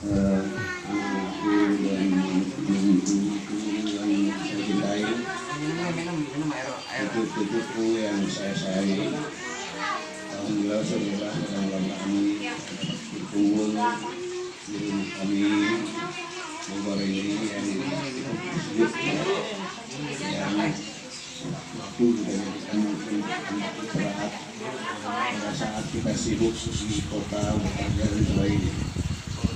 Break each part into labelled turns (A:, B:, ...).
A: anakku dan ibuku yang saya cintai, cucu-cucuku yang saya sayangi. Alhamdulillah saudara dalam kami berkumpul di rumah kami Bogor ini yang cukup sulit dan waktu juga jadikan mungkin untuk istirahat pada saat kita sibuk di kota bekerja dan sebagainya.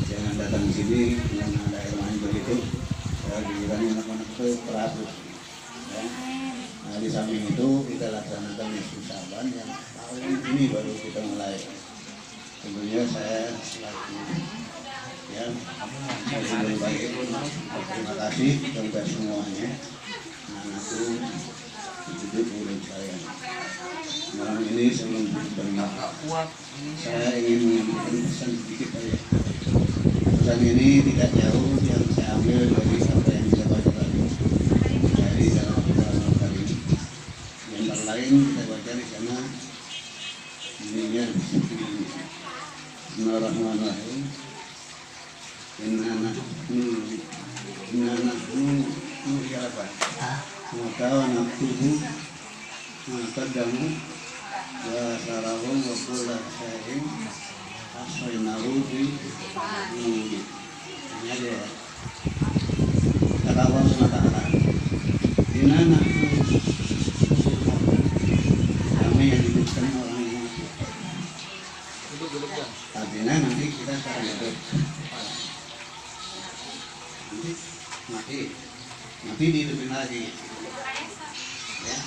A: Jangan datang ke sini dengan ada air main begitu, giliran anak-anak itu teratur. Ya. Nah di samping itu kita laksanakan Nisfu Syaban yang tahun ini baru kita mulai. Tentunya saya selaku yang lebih baik terima kasih kepada semuanya, anakku, cucuku dan saya. Malam ini sebelum berdoa, saya ingin menyampaikan pesan sedikit saja. Pesan ini tidak jauh yang saya ambil dari apa yang saya baca tadi dari dalam Al-Quran tadi. Yang lain kita baca di sana bunyinya seperti ini. Bismillahirrahmanirrahim. Inna nahnu ya apa? Maka naktubu qaddamu wa sarahum wa kullu shay'in ahsaynahu fi imam. Ini aja ya. Kata Allah SWT, inna nahnu kami yang diberikan orang yang mati. Artinya nanti kita sekarang hidup, nanti mati dihidupin lagi. Ya.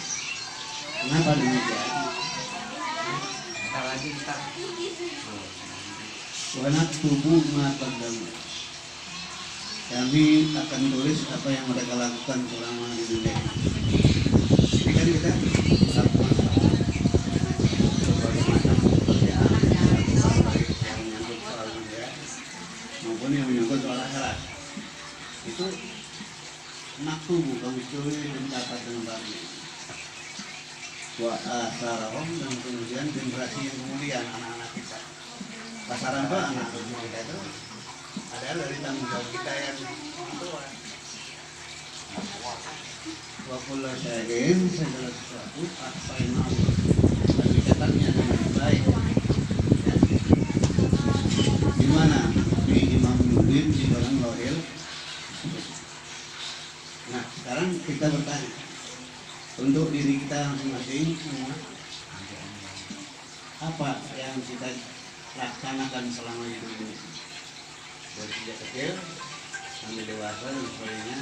A: Kenapa demikian? Wanak tubuh matadamu. Kami akan tulis apa yang mereka lakukan selama di dunia. Ini kan kita lakukan berbagai macam pekerjaan yang menyangkut soal dunia maupun yang menyangkut soal akhirat. Itu naktubu kami tulis dan catat dengan baik. Wa asarahum dan kemudian generasi yang kemudian anak-anak kita. Pasaran apa anak kita itu adalah dari tanggung jawab kita yang tua. Wa kullu syai'in segala sesuatu ahsaynahu dan dicatatnya dengan baik. Ya. Di mana? Di Imam Mubin di dalam Lauhil. Nah, sekarang kita bertanya untuk diri kita masing-masing semua, apa yang kita laksanakan selama hidup ini dari sejak kecil sampai dewasa dan sebagainya,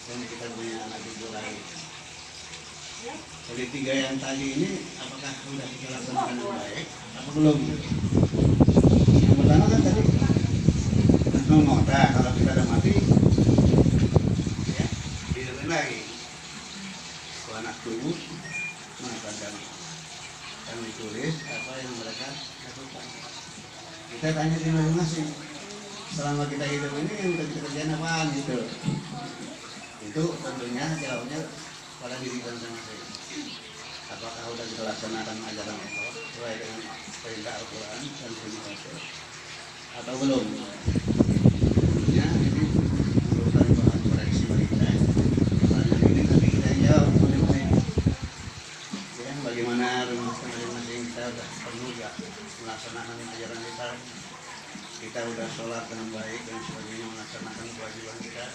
A: dan kita punya anak cucu lain. Dari tiga yang tadi ini, apakah sudah kita laksanakan dengan baik atau belum? Yang pertama kan tadi mengoda, kalau kita ada mati ya dihidupin lagi. Anak tubuh maka dan ditulis apa yang mereka lakukan. Kita tanya di masing-masing, selama kita hidup ini yang kita kerjain apaan gitu. Itu tentunya jawabnya pada diri kita masing-masing. Apakah sudah kita laksanakan ajaran Allah sesuai dengan perintah Al-Quran dan sunnah atau belum? Tentunya ini merupakan bahan koreksi bagi kita. Pertanyaan ini nanti kita jawab. Bagaimana masing-masing kita sudah penuh ya melaksanakan ajaran kita. Kita sudah sholat dengan baik dan sebagainya, melaksanakan kewajiban kita.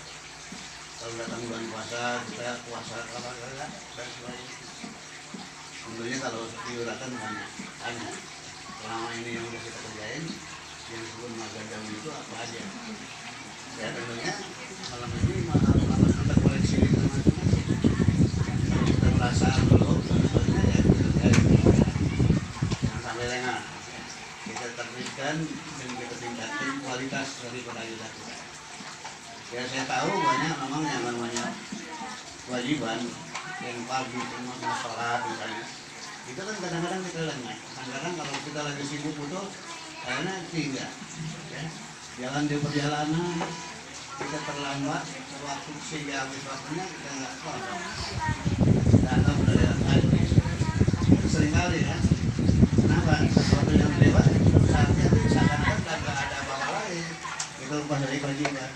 A: Kalau datang bulan puasa kita puasa kalau enggak dan sebagainya. Tentunya kalau diuraikan banyak. Selama ini yang sudah kita kerjain yang disebut magadam itu apa aja? Ya tentunya malam ini harus kita koleksi itu. Kita merasa belum kita terbitkan dan kita tingkatkan kualitas daripada kita. Ya saya tahu banyak memang yang namanya kewajiban yang pagi semua sholat misalnya. Itu kan kadang-kadang kita lengah. Kadang-kadang kalau kita lagi sibuk itu karena tidak. Ya. Jalan di perjalanan kita terlambat waktu sehingga habis waktunya kita nggak tahu. Datang dari tadi seringkali ya. Kenapa? Waktu yang lewat saatnya seakan-akan nggak ada apa-apa lagi. Itu
B: lepas dari kewajiban.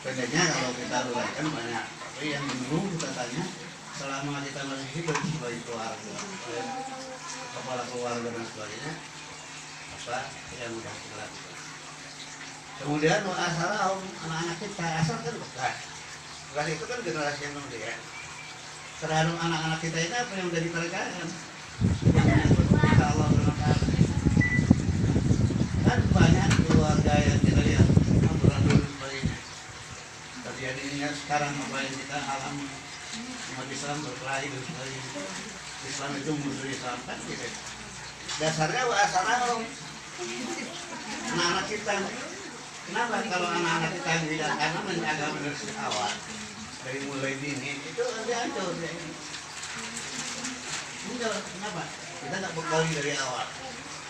B: Bedanya kalau kita uraikan banyak, tapi yang dulu kita tanya selama kita masih hidup sebagai keluarga, kepala keluarga dan sebagainya, apa yang sudah kita lakukan. Kemudian asal anak-anak kita asal kan bekas itu kan generasi yang kemudian terhadap anak-anak kita ini apa yang sudah dikerjakan yang menyebut kita Allah SWT. Kan banyak keluarga yang kita lihat amburadul sebagainya terjadinya sekarang apa yang kita alami. Umat Islam berkelahi dan sebagainya. Islam itu musuh Islam kan gitu. Dasarnya asal anak-anak kita. Kenapa kalau anak-anak kita yang tidak karena menjaga dari awal dari mulai dini itu hancur ya. Kenapa? Kita nggak bekali dari awal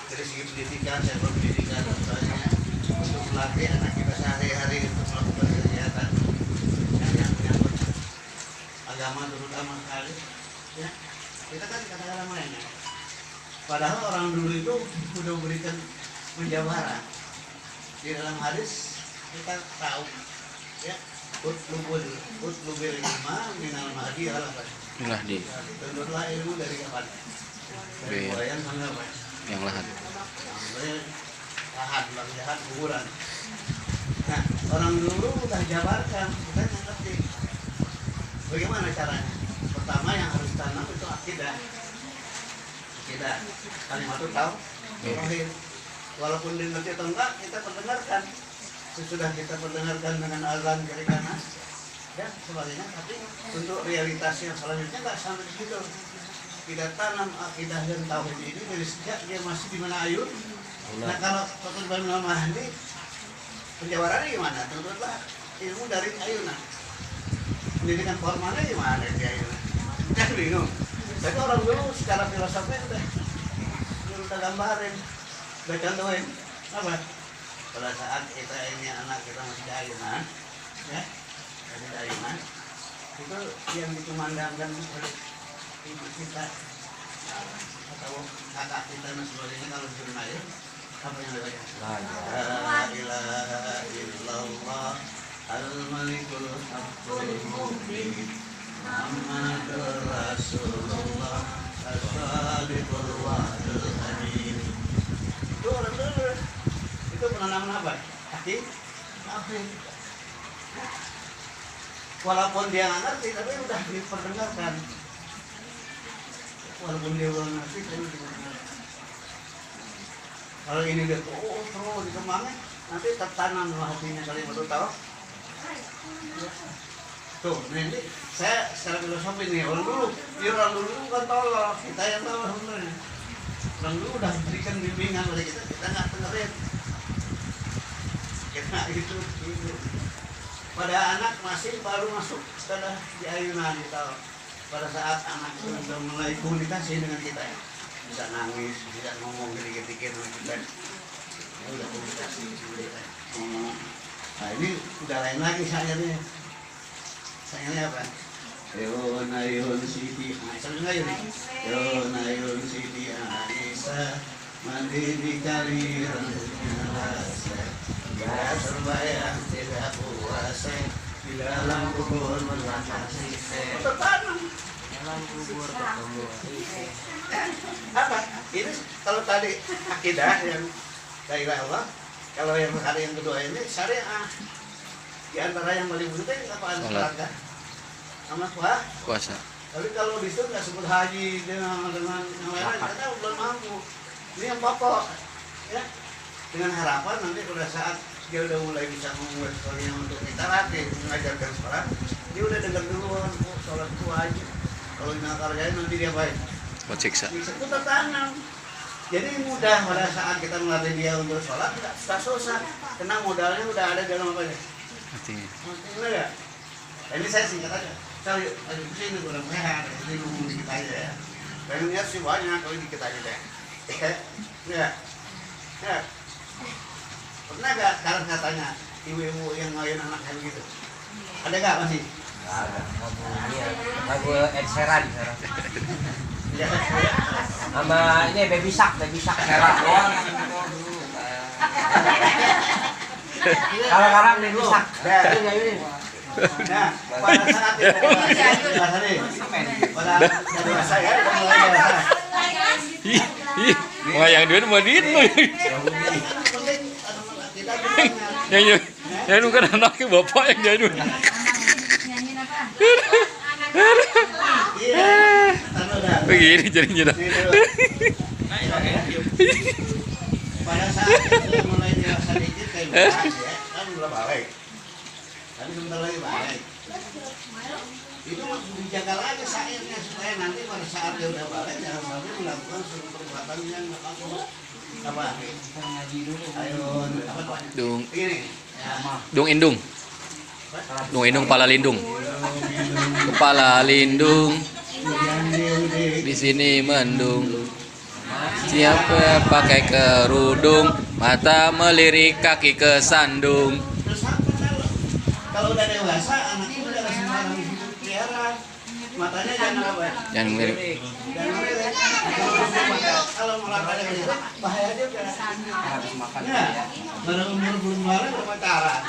B: dari segi pendidikan, sektor pendidikan dan sebagainya untuk melatih anak kita sehari-hari untuk melakukan kegiatan yang menyangkut agama terutama sekali. Ya, kita kan kata-kata mainnya. Padahal orang dulu itu sudah memberikan penjabaran. Di dalam hadis kita tahu ya utlubil ilma minal mahdi al-abad. Tuntutlah ilmu dari kapan? Dari wayang sampai apa?
C: Yang lahat.
B: Sampai lahat, bang jahat, kuburan. Nah, orang dulu udah jabarkan, kita nggak ngerti. Bagaimana caranya? Pertama yang harus tanam itu akidah. Akidah. Kalimat itu tahu. Tauhid. Walaupun dimengerti atau enggak, kita perdengarkan. Sesudah kita perdengarkan dengan azan kiri kanan dan sebagainya, tapi untuk realitas yang selanjutnya nggak sampai di situ. Kita tanam akidah dan tauhid ini dari sejak dia masih di mana ayun. Nah kalau Fatul Bani Mahdi penjabarannya gimana? Tentulah ilmu dari ayunan. Pendidikan formalnya gimana di ayunan? Kan bingung. Tapi orang dulu secara filosofi udah gambarin. Udah contohin apa? Pada saat kita ini anak kita masih di ayunan, ya, masih di ayunan, itu yang dikumandangkan oleh ibu kita atau kakak kita dan sebagainya kalau disuruh ayun, apa yang dibaca? La ilaha illallah al-malikul haqqul mubin Muhammadur Rasulullah as-sadiqul wa'dul amin. Itu orang dulu itu penanaman apa? Kaki? Walaupun dia nggak ngerti tapi udah diperdengarkan. Walaupun dia belum ngerti tapi diperdengarkan. Kalau ini dia terus dikembangin nanti tertanam hatinya kali baru tahu. Tuh, ini saya secara filosofi nih orang dulu kan tolong kita yang tahu sebenarnya. Orang dulu udah berikan bimbingan oleh kita nggak dengerin. Kita itu. Pada anak masih baru masuk sudah di ayunan kita. Pada saat anak sudah mulai komunikasi dengan kita, bisa nangis, bisa ngomong dikit-dikit dengan kita, udah komunikasi dengan kita. Nah ini udah lain lagi sayangnya. Sayangnya apa? Ayun Siti Aisyah. Ayun Siti Aisyah mandi di kali rambutnya rasa. Ya terbayang tidak puasa di dalam kubur melantasi. Tertanam dalam kubur ketemu. Apa? Ini kalau tadi akidah yang la ilaha illallah, kalau yang hari yang kedua ini syariah. Di antara yang paling penting apa? Salat. Sama puasa. Tapi kalau di situ nggak sebut haji dengan yang lain, kita belum mampu. Ini yang pokok, ya. Dengan harapan nanti pada saat dia udah mulai bisa membuat sekolahnya untuk kita latih mengajarkan sholat, dia udah dengar duluan, oh sholat itu wajib. Kalau nggak kerjain nanti dia baik.
C: Buat siksa.
B: Itu tertanam. Jadi mudah pada saat kita melatih dia untuk sholat, nggak susah. Karena modalnya udah ada dalam apa ya?
C: Artinya.
B: Benar ya? Ini saya singkat aja. Saya sini kurang sehat, ini ngomong dikit aja ya. Pengennya sih banyak, kalau dikit aja deh. Ya. Pernah gak sekarang katanya ibu-ibu yang ngayun anak kayak begitu? Ada gak masih?
D: Gak ada. Lagu Ed Sheeran sekarang. Sama ini Baby Shark Sheeran doang. Kalau sekarang nih rusak.
B: Nah, pada saat itu pada dewasa ya, mulai dewasa.
C: Wah yang duit mau duit lu. Yang bukan anaknya bapak yang jadi duit. Begini jadinya.
B: Pada saat itu mulai dewasa dikit kayak ya, kan belum balik. Kan sebentar lagi balik. Itu dijaga lagi sairnya supaya nanti pada saat dia udah balik jangan sampai melakukan suatu perbuatan yang apa? Ayo, apa?
C: Dung
B: Ini.
C: dung indung. Dung indung kepala lindung. Kepala lindung. Di sini mendung. Siapa pakai kerudung, mata melirik kaki kesandung.
B: Terus kalau udah dewasa anak itu jangan sembarang pelihara. Matanya jangan apa?
C: Jangan melirik.
B: Jangan melirik. Kalau olahraga gitu bahaya juga.
D: Harus makan
B: Ya,
D: ya.
B: baru umur belum balik udah pacaran.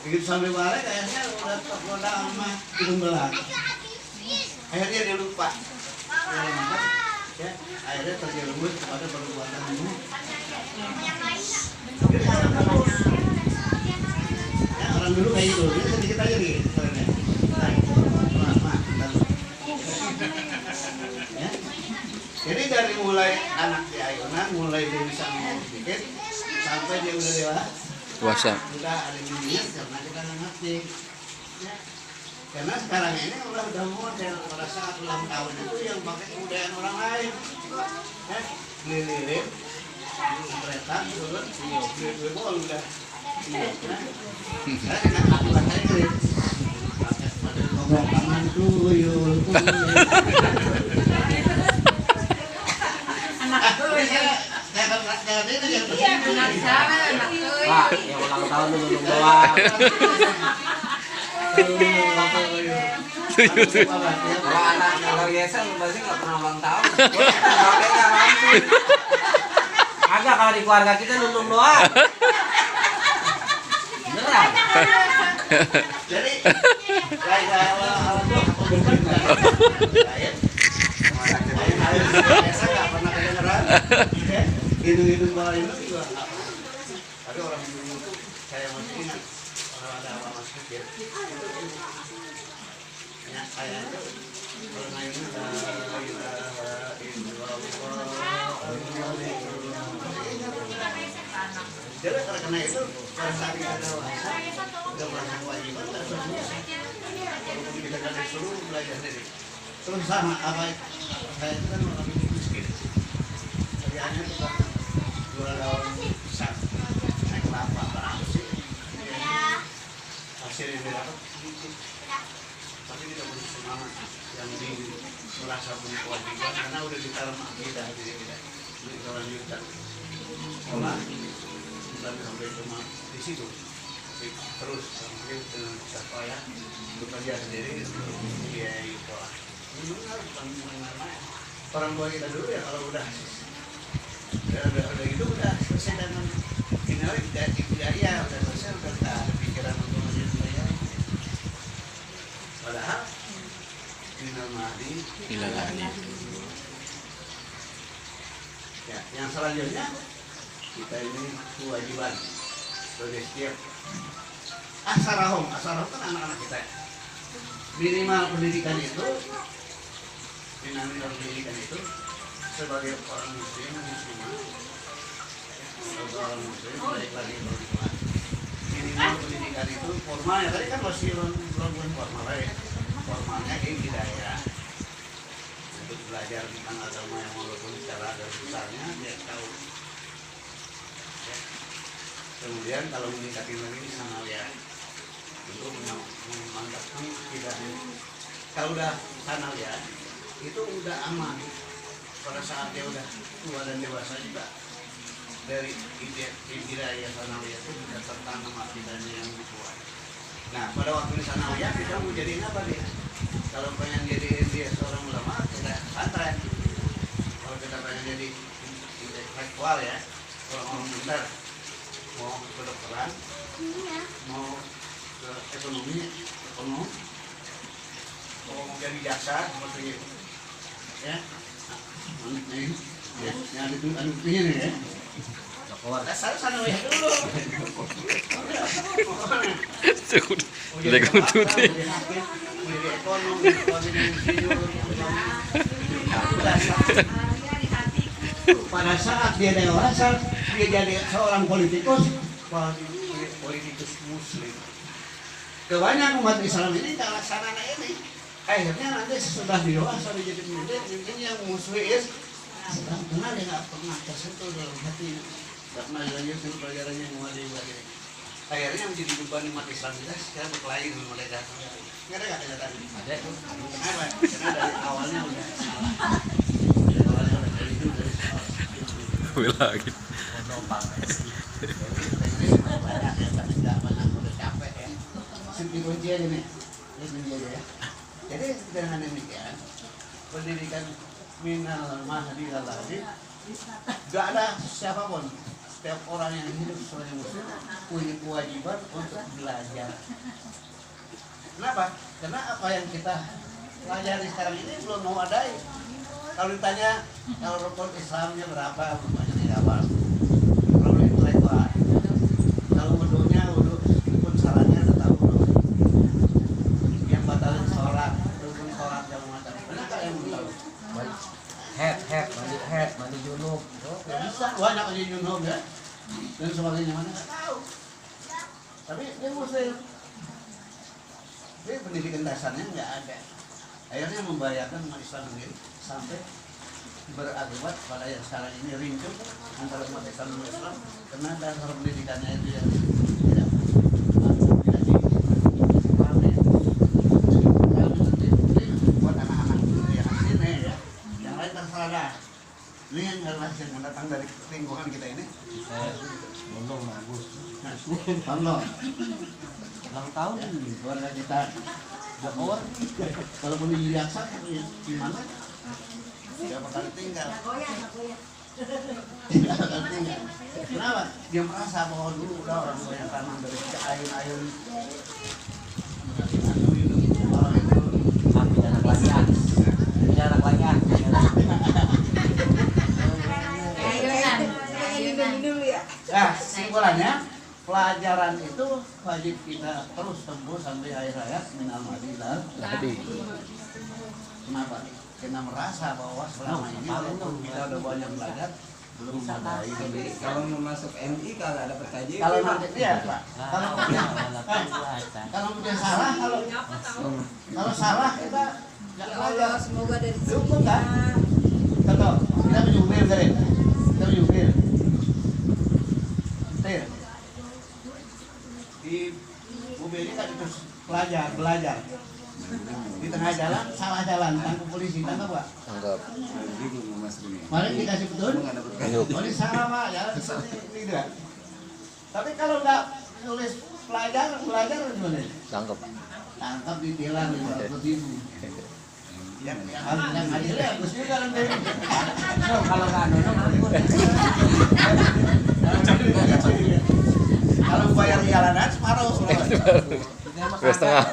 B: Begitu sampai balik kayaknya udah tergoda sama hidung belang. Akhirnya dia lupa. Ya, akhirnya terjerumus kepada perbuatan ini. Ya, orang dulu kayak gitu, ini sedikit aja nih. Ya. Jadi dari mulai anak di ayunan, mulai dia bisa ngomong sedikit, sampai dia udah
C: Dewasa.
B: udah ada dunia karena kita nggak ngerti. Ya. Karena sekarang ini udah model pada saat ulang tahun itu yang pakai kebudayaan orang lain. Ya, beli lilin, beli kereta, beli bol udah. Saya dengan aturan saya gitu. Pakai ngomong tangan tuyul. Jangan itu yang
D: Pak, yang ulang tahun lu belum doang. Kalau anak kalau Yesen pasti nggak pernah ulang tahun. Kakek nggak mampu. Agak kalau di keluarga kita nunung doang. Beneran.
B: Jadi kayak awal-awal biasa nggak pernah kedengeran. Hidung-hidung bawah itu juga nggak pernah. Tapi orang dulu tuh saya masih ingat kalau ada apa mas kecil. Ya saya itu kalau ngayunya jadi karena itu pada saat kita dewasa udah merasa kewajiban dan berfungsi. Walaupun kita kan disuruh belajar sendiri. Terus sama apa saya itu kan orang miskin. Kerjaannya itu kan jual daun pisang, naik kelapa, barang sih. Hasil yang didapat sedikit. Tapi kita punya semangat yang merasa punya kewajiban karena udah ditaruh akidah diri kita. Jadi kita lanjutkan sekolah dan sampai cuma di situ. Tapi terus sampai dengan usaha payah bekerja sendiri biaya sekolah. Benar bukan main-main. Orang tua kita dulu ya kalau udah gitu udah selesai dengan final ya udah selesai udah tak ada pikiran untuk masih bayar. Padahal final madi
C: Ilalani.
B: ya yang selanjutnya kita ini kewajiban sebagai setiap asarahum kan anak-anak kita minimal pendidikan itu sebagai orang muslimah sebagai orang muslim baik lagi perempuan minimal pendidikan itu formalnya tadi kan masih belum formal ya formalnya hidayah untuk belajar tentang agama yang walaupun secara ada besarnya dia tahu ya. Kemudian kalau meningkatin lagi sanawiyah untuk memantapkan tidak kalau udah sanawiyah itu udah aman pada saat dia udah tua dan dewasa juga dari hidayah sanawiyah itu bisa tertanam akidahnya yang kuat. Nah pada waktu di sanawiyah kita mau jadiin apa dia? Kalau pengen jadi dia seorang ulama kita pesantren. Kalau kita pengen jadi intelektual ya orang-orang pintar mau kedokteran, mau ke ekonomi, mau jadi jaksa seperti itu. Ya, ini, ya, yang itu ini ya. Dasar sana ya dulu.
C: Lego tuti.
B: Pada saat dia dewasa, dia jadi seorang politikus muslim. Kebanyakan umat Islam ini tak laksana ini. Akhirnya nanti sesudah dewasa dia jadi pemimpin yang muslim. Sedang kenal dia nggak pernah tersentuh dalam hati. Nggak pernah lanjutin pelajarannya yang wajib. Akhirnya menjadi beban umat Islam kita sekarang berkelahi dengan mereka. Nggak ada kenyataan? Ada. Kenapa? Karena dari awalnya udah salah. Dari awalnya udah dari itu dari salah.
C: Lagi.
B: Banyak ya, tapi nggak banyak udah capek ya. Segi kunci aja nih. Ini kunci aja ya. Jadi dengan demikian pendidikan minal mahdi ilal lahdi nggak ada siapapun. Setiap orang yang hidup sebagai muslim punya kewajiban untuk belajar. Kenapa? Karena apa yang kita pelajari sekarang ini belum mau ada. Kalau ditanya kalau rukun Islamnya berapa, banyak tidak apa. Kalau intelektual, kalau wudunya wudu rukun syaratnya tetap wudu. Yang batalin sholat, rukun sholat yang macam. Banyak kan yang belum tahu.
D: mandi junub.
B: Ya bisa banyak aja junub ya. Dan sebagainya mana nggak tahu. Tapi dia muslim. Dia pendidikan dasarnya nggak ada. Akhirnya membahayakan umat Islam sendiri sampai berakibat pada yang sekarang ini rincun antara umat Islam dan Islam karena dasar pendidikannya itu yang tidak dipahami. Kalau penting buat anak-anak yang sini ya, yang lain terserah dah. Ini yang generasi yang datang dari lingkungan kita ini.
D: Ngomong bagus.
B: Bangga.
D: Ulang tahun
B: Keluarga kita Jawa, kalaupun di Jaksa, di mana? Tidak bakal tinggal. Tidak bakal tinggal. Kenapa? Dia merasa bahwa dulu udah orang tua yang tanam dari ayun-ayun. Orang itu
D: kami anak layan. Punya anak layan.
B: Nah, simpulannya pelajaran itu wajib kita terus tempuh sampai akhir hayat minal mahdi ilal lahdi. Kenapa? Karena merasa bahwa selama ini walaupun kita udah banyak belajar belum memadai.
D: Kalau mau masuk MI kalau ada perkaji.
B: Kalau nanti dia Pak, kalau dia salah, kalau salah kita nggak belajar.
E: Semoga dari
B: Cukup kan? Contoh, kita menyubir kan? Kita menyubir. Di mobil ini kan terus belajar. Di tengah jalan, salah jalan, tangkap polisi, tangkap Pak.
C: Anggap.
B: Mari dikasih betul. Oh ini salah Pak, jalan seperti ini kan. Tapi kalau nggak nulis belajar gimana?
C: Tangkap.
B: Tangkap ditilang 500.000. Yang hadirnya bagus juga kan Dewi.
D: Kalau nggak nonton
B: Kalau bayar jalanan separuh.
C: Dua setengah.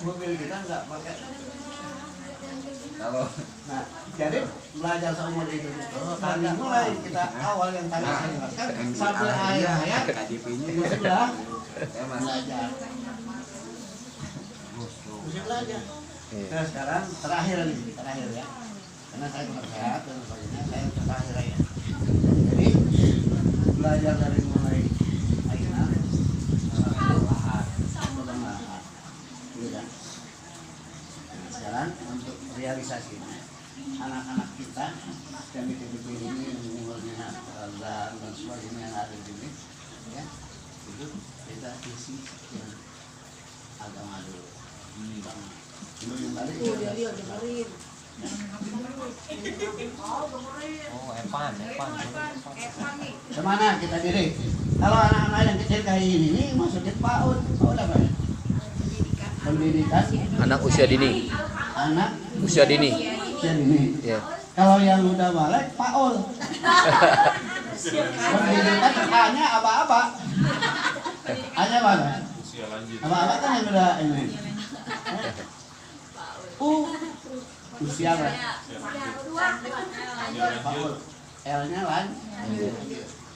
B: Mobil kita nggak pakai.
D: kalau
B: Nah, jadi belajar sama itu dari mulai kita awal yang tadi saya jelaskan sampai akhir hayat
D: KDP-nya
B: itu sudah
D: saya masih
B: belajar. Mesti belajar.
C: Iya.
B: Nah sekarang terakhir ya, karena saya kurang sehat dan sebagainya, saya terakhir ya. Jadi belajar dari mulai aina lahat, gitu kan. Nah, sekarang untuk realisasinya, anak-anak kita yang di TPP ini yang umurnya dan sebagainya yang ada di sini, ya itu kita isi yang agama dulu. Dulu yang tadi
E: dengerin.
D: oh Evan
B: kemana kita diri? Kalau anak-anak yang kecil kayak ini masukin PAUD apa ya? Pendidikan
C: Anak usia dini.
B: anak
C: Usia dini.
B: usia dini.
C: Iya.
B: Kalau yang udah balik PAUL. Pendidikan hanya apa-apa. Hanya mana? Apa-apa kan yang udah ini. Usia lah. Paul. L-nya lan.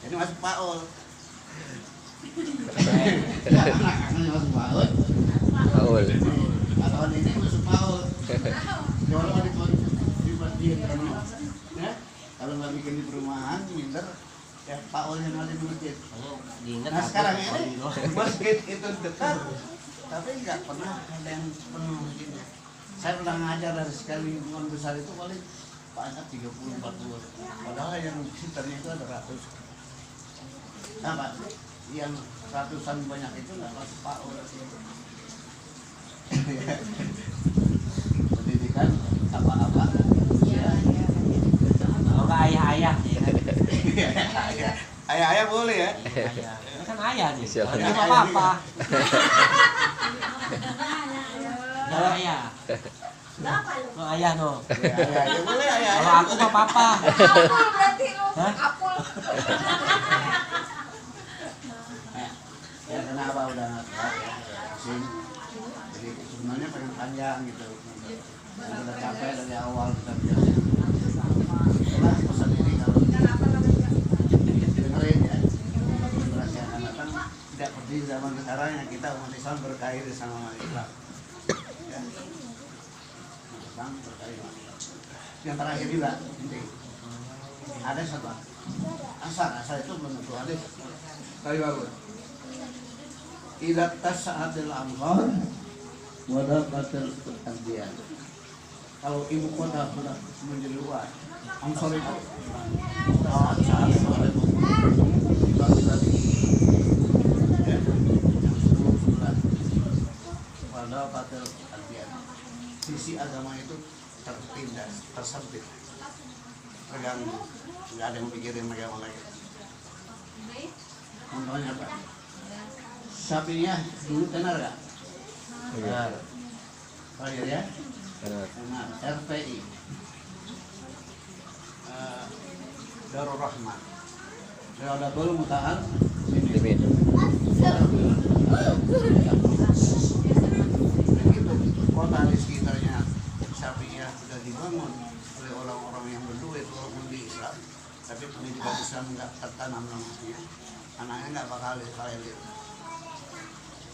B: Jadi masuk Paul. Anak-anaknya masuk Paul.
C: Paul.
B: Tahun ini masuk Paul. Kalau di masjid ya. Kalau nggak bikin di perumahan, minder ya Paul yang ada di masjid. Nah sekarang ini masjid itu dekat, tapi nggak pernah ada yang penuh masjidnya. Saya pernah ngajar dari sekali lingkungan besar itu paling banyak 30-40. Padahal yang sekitarnya itu ada ratus. Nah Pak, yang ratusan banyak itu nggak masuk Paul. Pendidikan apa-apa ya.
D: Kalau nggak ayah-ayah ya kan?
B: Ayah-ayah boleh ya?
D: Ayah. Ini kan ayah nih.
C: Siapa?
D: Kalau cuma papa. Kalau ayah. No ayah no.
B: Ayah boleh ayah.
D: Kalau aku mah papa.
E: Apul berarti lu.
D: Hah?
E: Apul.
B: Ya kenapa udah pusing? Jadi sebenarnya pengen panjang gitu. Udah capek dari awal kita biasa. Setelah pesan ini kalau dengerin ya, generasi yang akan datang tidak seperti zaman sekarang yang kita umat Islam berkait sama umat Islam. Ya. Umat Islam berkait sama Islam. Yang terakhir juga penting. Ada satu asal itu belum tentu ada. Tapi bagus. Idat tas'adil amsar wadaqatil anbiya. Kalau ibu kota sudah menjadi luas, amsar itu saat itu wadaqatil anbiya. Sisi agama itu tertindas, tersempit, terganggu, nggak ada yang mikirin agama lagi. Contohnya apa? Sapinya dulu tenar gak?
C: Benar.
B: Terakhir ya?
C: Benar.
B: Tenar. RPI Darul Rahman Riyadatul Muta'al
C: Limin.
B: Begitu kota di sekitarnya sapinya sudah dibangun oleh orang-orang yang berduit walaupun di Islam, tapi pendidikan Islam nggak tertanam namanya, anaknya nggak bakal khalil.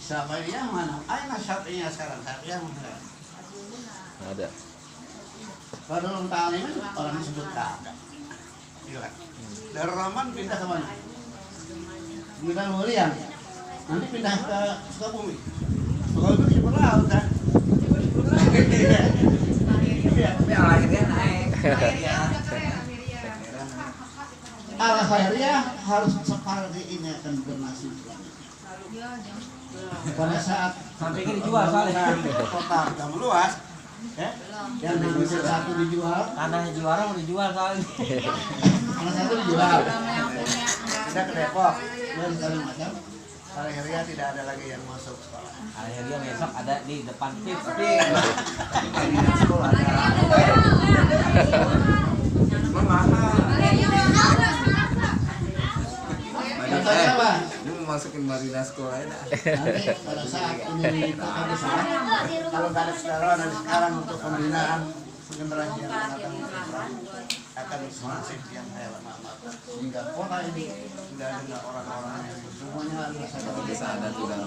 B: Sapinya mana? Ayo sapinya sekarang, sapinya mana?
C: Ada.
B: Kalau dalam tahun ini orang sebut ada. Iya. Dari Rahman pindah ke mana? Pindah ke Liang. Nanti pindah ke Sukabumi. Sukabumi di laut kan?
D: Tapi akhirnya naik.
B: Al-Khairiyah harus seperti ini akan bernasib. Pada saat
D: Sampai ini dijual soalnya.
B: kota sudah meluas, ya, yang nomor satu dijual,
D: Tanahnya juara mau dijual soalnya.
B: nomor satu dijual. Kita ke Depok, dan segala macam. Al-Khairiyah tidak ada lagi yang masuk sekolah.
D: Akhirnya besok ada di depan PIP.
B: Tapi di sekolah ada. Contohnya apa?
F: Ini mau masukin Marina sekolah ya.
B: Nanti pada saat ini kota besar, kalau nggak ada kesadaran dari sekarang untuk pembinaan generasi yang akan masif yang kayak lama-lama, sehingga kota ini sudah ada orang-orang yang semuanya adalah sadar
F: Bisa ada tidak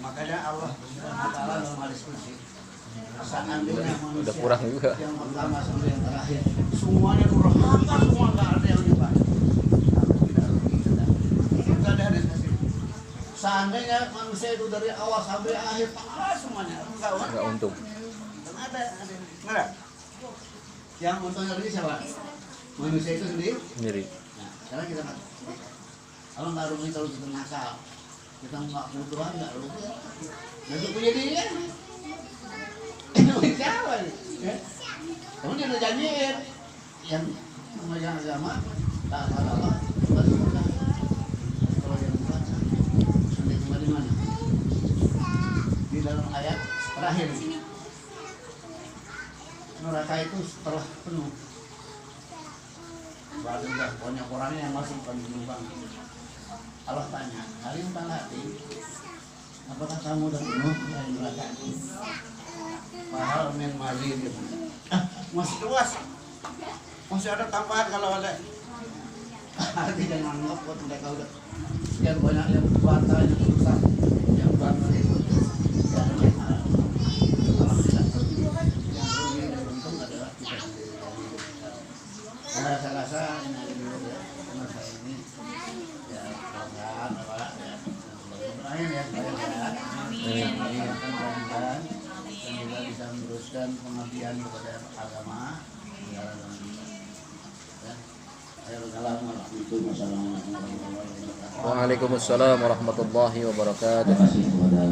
B: Makanya Allah Subhanahu wa taala dalam hadis qudsi, seandainya manusia
C: Udah kurang juga.
B: yang pertama sampai yang terakhir semuanya durhaka, semua nggak ada yang hebat, aku tidak rugi sedang. Nggak ada hadis qudsi. Seandainya manusia itu dari awal sampai akhir semuanya nggak
C: Enggak untung.
B: kan ada. Nggak? Yang untungnya lagi siapa? Manusia itu sendiri.
C: Sendiri.
B: Nah, sekarang kita nggak. Kalau nggak rugi, kalau kita nakal, kita nggak butuhan, nggak rugi. Nanti punya diri kan? Itu siapa? Ya? Kamu dia udah janjiin yang memegang agama, tak Allah, pasti kita. Kalau yang membaca, nanti kembali mana? Di dalam ayat terakhir. Neraka itu setelah penuh. Berarti udah banyak orangnya yang masuk bukan penumpang. Allah tanya, kalian utang hati, apakah kamu udah penuh dari neraka? Mahal men mazid gitu. Masih luas, masih ada tambahan kalau ada. Hati jangan anggap buat mereka udah sekian banyak yang bantah yang susah, yang bantah itu. Allah tidak pergi. Yang rugi dan untung adalah kita sendiri. Nah, saya rasa ini dulu ya, karena saya ini ya mudah-mudahan apa ya berakhir ya saya sehat. Amin. Mudah-mudahan semoga bisa meneruskan pengabdian kepada agama. Ya.
A: Assalamualaikum warahmatullahi wabarakatuh.
C: Waalaikumsalam warahmatullahi wabarakatuh.
A: Terima kasih kepada